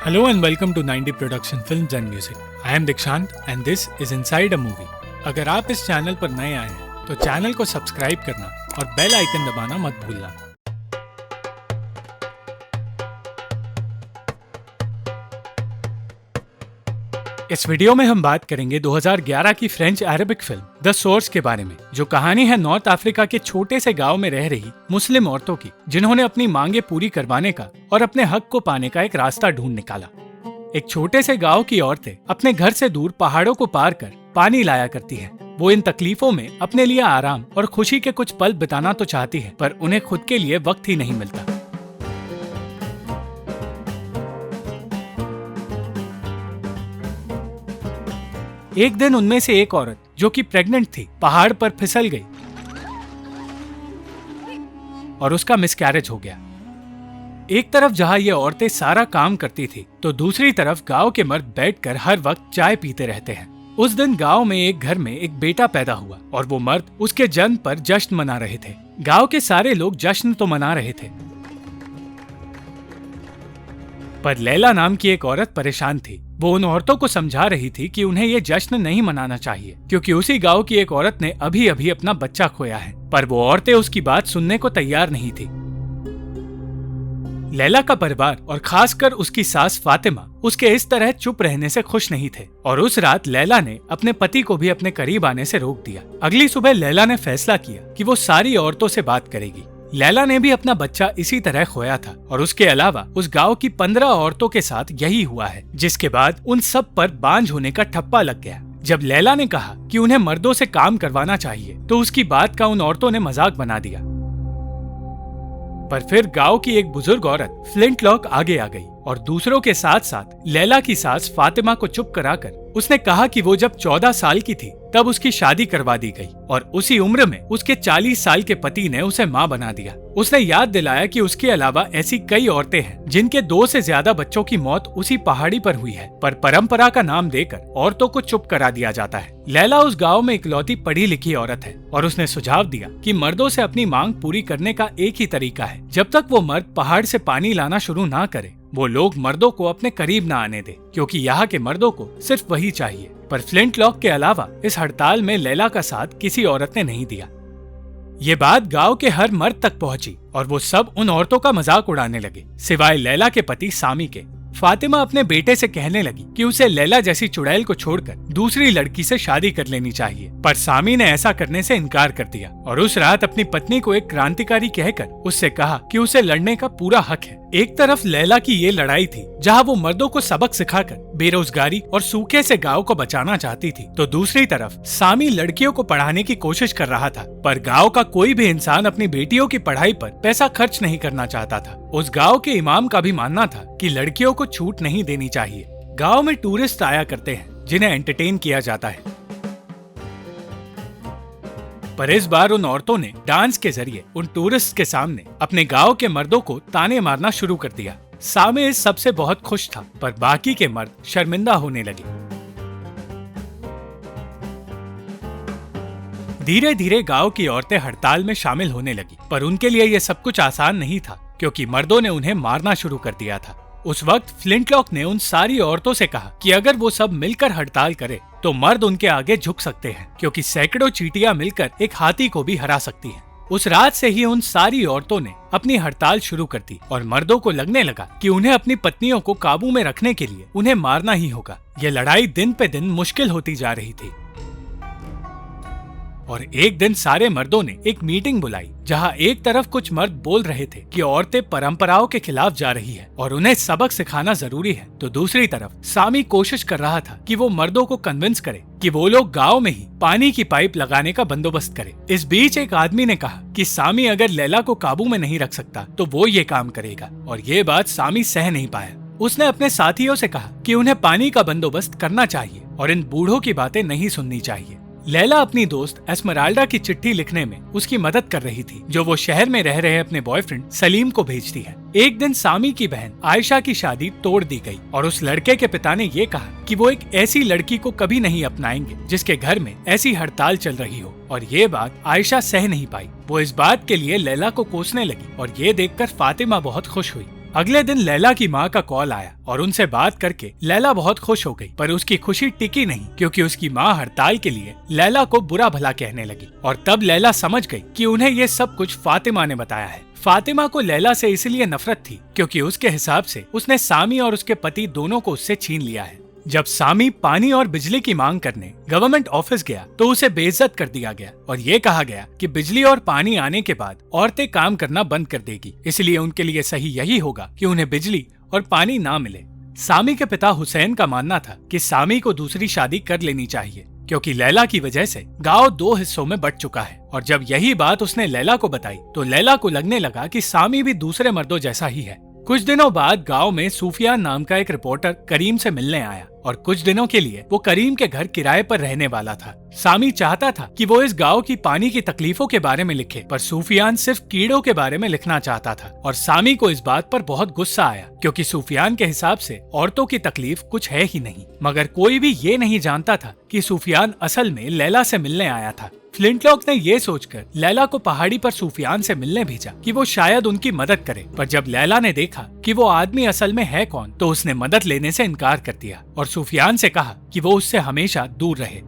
Hello and welcome to 90 Production Films and Music. I am Dikshant and this is Inside a Movie. अगर आप इस channel पर नए आए हैं तो चैनल को सब्सक्राइब करना और बेल आइकन दबाना मत भूलना। इस वीडियो में हम बात करेंगे 2011 की French Arabic film the source के बारे में, जो कहानी है नॉर्थ अफ्रीका के छोटे से गांव में रह रही मुस्लिम औरतों की, जिन्होंने अपनी मांगे पूरी करवाने का और अपने हक को पाने का एक रास्ता ढूंढ निकाला। एक छोटे से गांव की औरतें अपने घर से दूर पहाड़ों को पार कर पानी लाया करती हैं। वो इन तकलीफों में अपने लिए आराम और खुशी के कुछ पल बिताना तो चाहती है, पर उन्हें खुद के लिए वक्त ही नहीं मिलता। एक दिन उनमें से एक औरत, जो कि प्रेग्नेंट थी, पहाड़ पर फिसल गई और उसका मिसकैरेज हो गया। एक तरफ जहां ये औरतें सारा काम करती थी, तो दूसरी तरफ गांव के मर्द बैठकर हर वक्त चाय पीते रहते हैं। उस दिन गांव में एक घर में एक बेटा पैदा हुआ और वो मर्द उसके जन्म पर जश्न मना रहे थे। गांव के सारे लोग जश्न तो मना रहे थे, पर लैला नाम की एक औरत परेशान थी। वो उन औरतों को समझा रही थी कि उन्हें ये जश्न नहीं मनाना चाहिए, क्योंकि उसी गांव की एक औरत ने अभी अभी अपना बच्चा खोया है। पर वो औरतें उसकी बात सुनने को तैयार नहीं थी। लैला का परिवार और खासकर उसकी सास फातिमा उसके इस तरह चुप रहने से खुश नहीं थे, और उस रात लैला ने अपने पति को भी अपने करीब आने से रोक दिया। अगली सुबह लैला ने फैसला किया कि वो सारी औरतों से बात करेगी। लैला ने भी अपना बच्चा इसी तरह खोया था, और उसके अलावा उस गांव की 15 औरतों के साथ यही हुआ है, जिसके बाद उन सब पर बांझ होने का ठप्पा लग गया। जब लैला ने कहा कि उन्हें मर्दों से काम करवाना चाहिए, तो उसकी बात का उन औरतों ने मजाक बना दिया। पर फिर गांव की एक बुजुर्ग औरत फ्लिंटलॉक आगे आ गई और दूसरों के साथ साथ लैला की सास फातिमा को चुप कराकर उसने कहा कि वो जब 14 साल की थी तब उसकी शादी करवा दी गई, और उसी उम्र में उसके 40 साल के पति ने उसे मां बना दिया। उसने याद दिलाया कि उसके अलावा ऐसी कई औरतें हैं जिनके 2 से ज्यादा बच्चों की मौत उसी पहाड़ी पर हुई है, पर परंपरा का नाम देकर औरतों को चुप करा दिया जाता है। लैला उस गाँव में इकलौती पढ़ी लिखी औरत है, और उसने सुझाव दिया कि मर्दों से अपनी मांग पूरी करने का एक ही तरीका है, जब तक वो मर्द पहाड़ से पानी लाना शुरू ना करे, वो लोग मर्दों को अपने करीब ना आने दे, क्योंकि यहाँ के मर्दों को सिर्फ वही चाहिए। पर फ्लिंटलॉक के अलावा इस हड़ताल में लैला का साथ किसी औरत ने नहीं दिया। ये बात गांव के हर मर्द तक पहुंची और वो सब उन औरतों का मजाक उड़ाने लगे, सिवाय लैला के पति सामी के। फातिमा अपने बेटे से कहने लगी कि उसे लैला जैसी चुड़ैल को छोड़कर दूसरी लड़की से शादी कर लेनी चाहिए, पर सामी ने ऐसा करने से इनकार कर दिया और उस रात अपनी पत्नी को एक क्रांतिकारी कहकर उससे कहा कि उसे लड़ने का पूरा हक है। एक तरफ लैला की ये लड़ाई थी जहां वो मर्दों को सबक सिखाकर बेरोजगारी और सूखे से गांव को बचाना चाहती थी, तो दूसरी तरफ सामी लड़कियों को पढ़ाने की कोशिश कर रहा था। पर गांव का कोई भी इंसान अपनी बेटियों की पढ़ाई पर पैसा खर्च नहीं करना चाहता था। उस गांव के इमाम का भी मानना था कि लड़कियों को छूट नहीं देनी चाहिए। गांव में टूरिस्ट आया करते हैं जिन्हें एंटरटेन किया जाता है, पर इस बार उन औरतों ने डांस के जरिए उन टूरिस्ट के सामने अपने गांव के मर्दों को ताने मारना शुरू कर दिया। सामे इस सबसे बहुत खुश था, पर बाकी के मर्द शर्मिंदा होने लगे। धीरे धीरे गांव की औरतें हड़ताल में शामिल होने लगी, पर उनके लिए यह सब कुछ आसान नहीं था, क्योंकि मर्दों ने उन्हें मारना शुरू कर दिया था। उस वक्त फ्लिंटलॉक ने उन सारी औरतों से कहा कि अगर वो सब मिलकर हड़ताल करे तो मर्द उनके आगे झुक सकते हैं, क्योंकि सैकड़ों चींटियां मिलकर एक हाथी को भी हरा सकती हैं। उस रात से ही उन सारी औरतों ने अपनी हड़ताल शुरू कर दी और मर्दों को लगने लगा कि उन्हें अपनी पत्नियों को काबू में रखने के लिए उन्हें मारना ही होगा। यह लड़ाई दिन पे दिन मुश्किल होती जा रही थी, और एक दिन सारे मर्दों ने एक मीटिंग बुलाई, जहां एक तरफ कुछ मर्द बोल रहे थे कि औरतें परंपराओं के खिलाफ जा रही है और उन्हें सबक सिखाना जरूरी है, तो दूसरी तरफ सामी कोशिश कर रहा था कि वो मर्दों को कन्विंस करे कि वो लोग गांव में ही पानी की पाइप लगाने का बंदोबस्त करे। इस बीच एक आदमी ने कहा कि सामी अगर लैला को काबू में नहीं रख सकता तो वो ये काम करेगा, और ये बात सामी सह नहीं पाया। उसने अपने साथियों से कहा कि उन्हें पानी का बंदोबस्त करना चाहिए और इन बूढ़ों की बातें नहीं सुननी चाहिए। लैला अपनी दोस्त एस्मराल्डा की चिट्ठी लिखने में उसकी मदद कर रही थी, जो वो शहर में रह रहे अपने बॉयफ्रेंड सलीम को भेजती है। एक दिन सामी की बहन आयशा की शादी तोड़ दी गई और उस लड़के के पिता ने ये कहा कि वो एक ऐसी लड़की को कभी नहीं अपनाएंगे जिसके घर में ऐसी हड़ताल चल रही हो, और ये बात आयशा सह नहीं पाई। वो इस बात के लिए लैला को कोसने लगी और ये देखकर फातिमा बहुत खुश हुई। अगले दिन लैला की माँ का कॉल आया और उनसे बात करके लैला बहुत खुश हो गई, पर उसकी खुशी टिकी नहीं क्योंकि उसकी माँ हड़ताल के लिए लैला को बुरा भला कहने लगी। और तब लैला समझ गई कि उन्हें ये सब कुछ फातिमा ने बताया है। फातिमा को लैला से इसलिए नफरत थी क्योंकि उसके हिसाब से उसने सामी और उसके पति दोनों को उससे छीन लिया है। जब सामी पानी और बिजली की मांग करने गवर्नमेंट ऑफिस गया तो उसे बेइज्जत कर दिया गया और ये कहा गया कि बिजली और पानी आने के बाद औरतें काम करना बंद कर देगी, इसलिए उनके लिए सही यही होगा कि उन्हें बिजली और पानी ना मिले। सामी के पिता हुसैन का मानना था कि सामी को दूसरी शादी कर लेनी चाहिए क्योंकि लैला की वजह से गांव 2 हिस्सों में बंट चुका है। और जब यही बात उसने लैला को बताई तो लैला को लगने लगा कि सामी भी दूसरे मर्दों जैसा ही है। कुछ दिनों बाद गांव में सूफियान नाम का एक रिपोर्टर करीम से मिलने आया और कुछ दिनों के लिए वो करीम के घर किराए पर रहने वाला था। सामी चाहता था कि वो इस गांव की पानी की तकलीफों के बारे में लिखे, पर सूफियान सिर्फ कीड़ों के बारे में लिखना चाहता था। और सामी को इस बात पर बहुत गुस्सा आया क्योंकि सूफियान के हिसाब से औरतों की तकलीफ कुछ है ही नहीं। मगर कोई भी ये नहीं जानता था कि सूफियान असल में लैला से मिलने आया था। फ्लिंटलॉक ने ये सोचकर लैला को पहाड़ी पर सूफियान से मिलने भेजा कि वो शायद उनकी मदद करे, पर जब लैला ने देखा कि वो आदमी असल में है कौन तो उसने मदद लेने से इनकार कर दिया और सूफियान से कहा कि वो उससे हमेशा दूर रहे।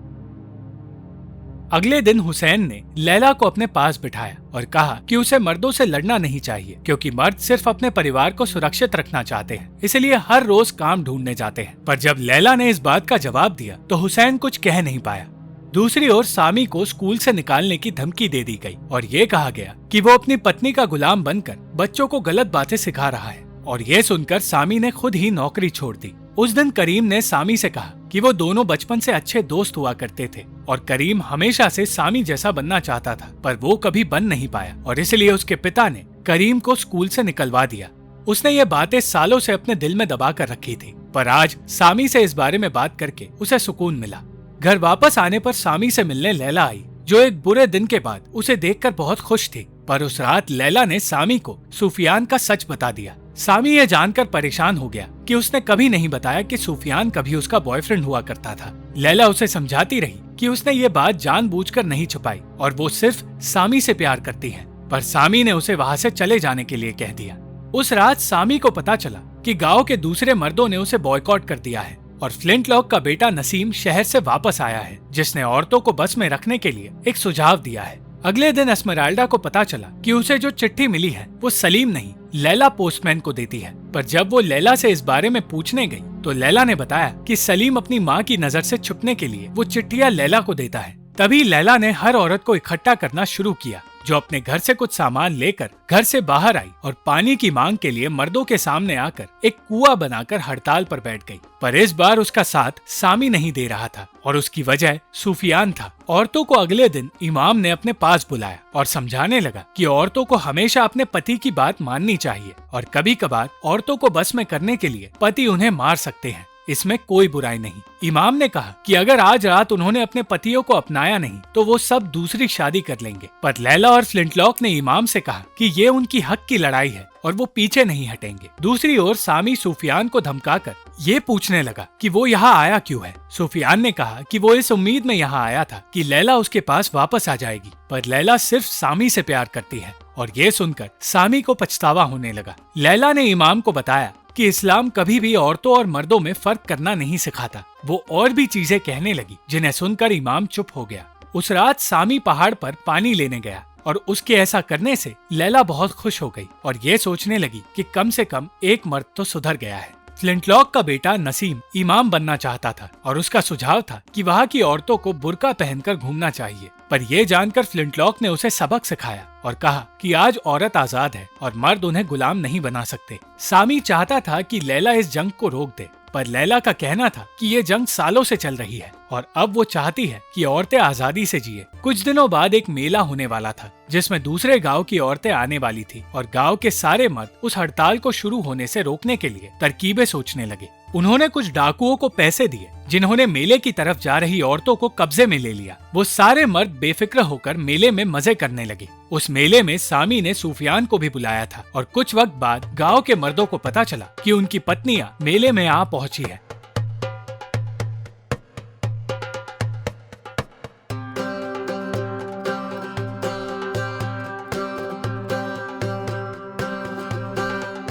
अगले दिन हुसैन ने लैला को अपने पास बिठाया और कहा कि उसे मर्दों से लड़ना नहीं चाहिए क्योंकि मर्द सिर्फ अपने परिवार को सुरक्षित रखना चाहते हैं, इसलिए हर रोज काम ढूंढने जाते हैं। पर जब लैला ने इस बात का जवाब दिया तो हुसैन कुछ कह नहीं पाया। दूसरी ओर सामी को स्कूल से निकालने की धमकी दे दी गई और ये कहा गया कि वो अपनी पत्नी का गुलाम बनकर बच्चों को गलत बातें सिखा रहा है। और ये सुनकर सामी ने खुद ही नौकरी छोड़ दी। उस दिन करीम ने सामी से कहा कि वो दोनों बचपन से अच्छे दोस्त हुआ करते थे और करीम हमेशा से सामी जैसा बनना चाहता था, पर वो कभी बन नहीं पाया और इसलिए उसके पिता ने करीम को स्कूल से निकलवा दिया। उसने ये बातें सालों से अपने दिल में दबा कर रखी थी, पर आज सामी से इस बारे में बात करके उसे सुकून मिला। घर वापस आने पर सामी से मिलने लैला आई, जो एक बुरे दिन के बाद उसे देखकर बहुत खुश थी। पर उस रात लैला ने सामी को सूफियान का सच बता दिया। सामी ये जानकर परेशान हो गया कि उसने कभी नहीं बताया कि सूफियान कभी उसका बॉयफ्रेंड हुआ करता था। लैला उसे समझाती रही कि उसने ये बात जानबूझकर नहीं छुपाई और वो सिर्फ सामी से प्यार करती है, पर सामी ने उसे वहाँ से चले जाने के लिए कह दिया। उस रात सामी को पता चला कि गाँव के दूसरे मर्दों ने उसे बॉयकॉट कर दिया है और फ्लिंटलॉक का बेटा नसीम शहर से वापस आया है, जिसने औरतों को बस में रखने के लिए एक सुझाव दिया है। अगले दिन एस्मेराल्डा को पता चला कि उसे जो चिट्ठी मिली है वो सलीम नहीं लैला पोस्टमैन को देती है। पर जब वो लैला से इस बारे में पूछने गई तो लैला ने बताया कि सलीम अपनी माँ की नजर से छुपने के लिए वो चिट्ठियाँ लैला को देता है। तभी लैला ने हर औरत को इकट्ठा करना शुरू किया जो अपने घर से कुछ सामान लेकर घर से बाहर आई और पानी की मांग के लिए मर्दों के सामने आकर एक कुआं बनाकर हड़ताल पर बैठ गई। पर इस बार उसका साथ सामी नहीं दे रहा था और उसकी वजह सूफियान था। औरतों को अगले दिन इमाम ने अपने पास बुलाया और समझाने लगा कि औरतों को हमेशा अपने पति की बात माननी चाहिए और कभी कभार औरतों को बस में करने के लिए पति उन्हें मार सकते हैं, इसमें कोई बुराई नहीं। इमाम ने कहा कि अगर आज रात उन्होंने अपने पतियों को अपनाया नहीं तो वो सब दूसरी शादी कर लेंगे। पर लैला और फ्लिंटलॉक ने इमाम से कहा कि ये उनकी हक की लड़ाई है और वो पीछे नहीं हटेंगे। दूसरी ओर सामी सूफियान को धमकाकर ये पूछने लगा कि वो यहाँ आया क्यों है। सूफियान ने कहा कि वो इस उम्मीद में यहाँ आया था कि लैला उसके पास वापस आ जाएगी, पर लैला सिर्फ सामी से प्यार करती है। और ये सुनकर सामी को पछतावा होने लगा। लैला ने इमाम को बताया कि इस्लाम कभी भी औरतों और मर्दों में फर्क करना नहीं सिखाता। वो और भी चीजें कहने लगी जिन्हें सुनकर इमाम चुप हो गया। उस रात सामी पहाड़ पर पानी लेने गया और उसके ऐसा करने से लैला बहुत खुश हो गई और ये सोचने लगी कि कम से कम एक मर्द तो सुधर गया है। फ्लिंटलॉक का बेटा नसीम इमाम बनना चाहता था और उसका सुझाव था कि वहाँ की औरतों को बुर्का पहनकर घूमना चाहिए। पर यह जानकर फ्लिंटलॉक ने उसे सबक सिखाया और कहा कि आज औरत आजाद है और मर्द उन्हें गुलाम नहीं बना सकते। सामी चाहता था कि लैला इस जंग को रोक दे, पर लैला का कहना था कि ये जंग सालों से चल रही है और अब वो चाहती है कि औरतें आजादी से जिए। कुछ दिनों बाद एक मेला होने वाला था जिसमें दूसरे गांव की औरतें आने वाली थी और गांव के सारे मर्द उस हड़ताल को शुरू होने से रोकने के लिए तरकीबें सोचने लगे। उन्होंने कुछ डाकुओं को पैसे दिए जिन्होंने मेले की तरफ जा रही औरतों को कब्जे में ले लिया। वो सारे मर्द बेफिक्र होकर मेले में मजे करने लगे। उस मेले में सामी ने सूफियान को भी बुलाया था और कुछ वक्त बाद गांव के मर्दों को पता चला कि उनकी पत्नियां मेले में आ पहुंची है।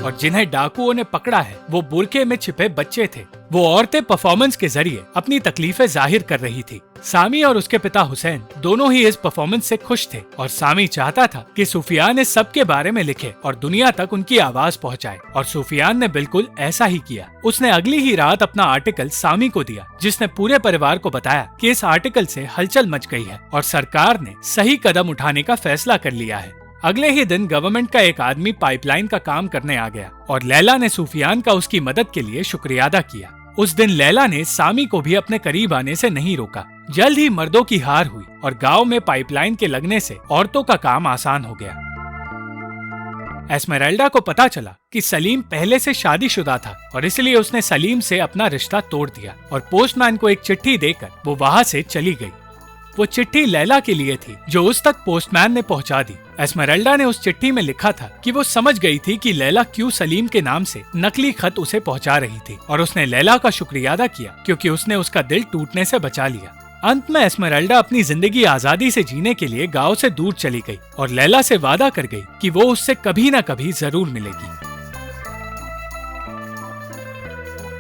और जिन्हें डाकुओं ने पकड़ा है वो बुरके में छिपे बच्चे थे। वो औरतें परफॉर्मेंस के जरिए अपनी तकलीफें जाहिर कर रही थी। सामी और उसके पिता हुसैन दोनों ही इस परफॉर्मेंस से खुश थे और सामी चाहता था कि सुफियान इस सब के बारे में लिखे और दुनिया तक उनकी आवाज पहुंचाए, और सुफियान ने बिल्कुल ऐसा ही किया। उसने अगली ही रात अपना आर्टिकल सामी को दिया, जिसने पूरे परिवार को बताया कि इस आर्टिकल से हलचल मच गई है और सरकार ने सही कदम उठाने का फैसला कर लिया है। अगले ही दिन गवर्नमेंट का एक आदमी पाइपलाइन का काम करने आ गया और लैला ने सुफियान का उसकी मदद के लिए शुक्रिया अदा किया। उस दिन लैला ने सामी को भी अपने करीब आने से नहीं रोका। जल्द ही मर्दों की हार हुई और गांव में पाइपलाइन के लगने से औरतों का काम आसान हो गया। एस्मेराल्डा को पता चला कि सलीम पहले से शादीशुदा था और इसलिए उसने सलीम से अपना रिश्ता तोड़ दिया और पोस्टमैन को एक चिट्ठी देकर वो वहाँ से चली गई। वो चिट्ठी लैला के लिए थी जो उस तक पोस्टमैन ने पहुंचा दी। एस्मेराल्डा ने उस चिट्ठी में लिखा था कि वो समझ गई थी कि लैला क्यों सलीम के नाम से नकली खत उसे पहुंचा रही थी, और उसने लैला का शुक्रिया अदा किया क्योंकि उसने उसका दिल टूटने से बचा लिया। अंत में एस्मेराल्डा अपनी जिंदगी आजादी से जीने के लिए गांव से दूर चली गई और लैला से वादा कर गई कि वो उससे कभी न कभी जरूर मिलेगी।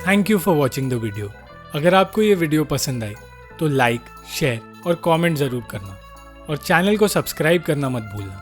Thank you for watching the video. अगर आपको ये वीडियो पसंद आई तो लाइक, शेयर और कमेंट जरूर करना और चैनल को सब्सक्राइब करना मत भूलना।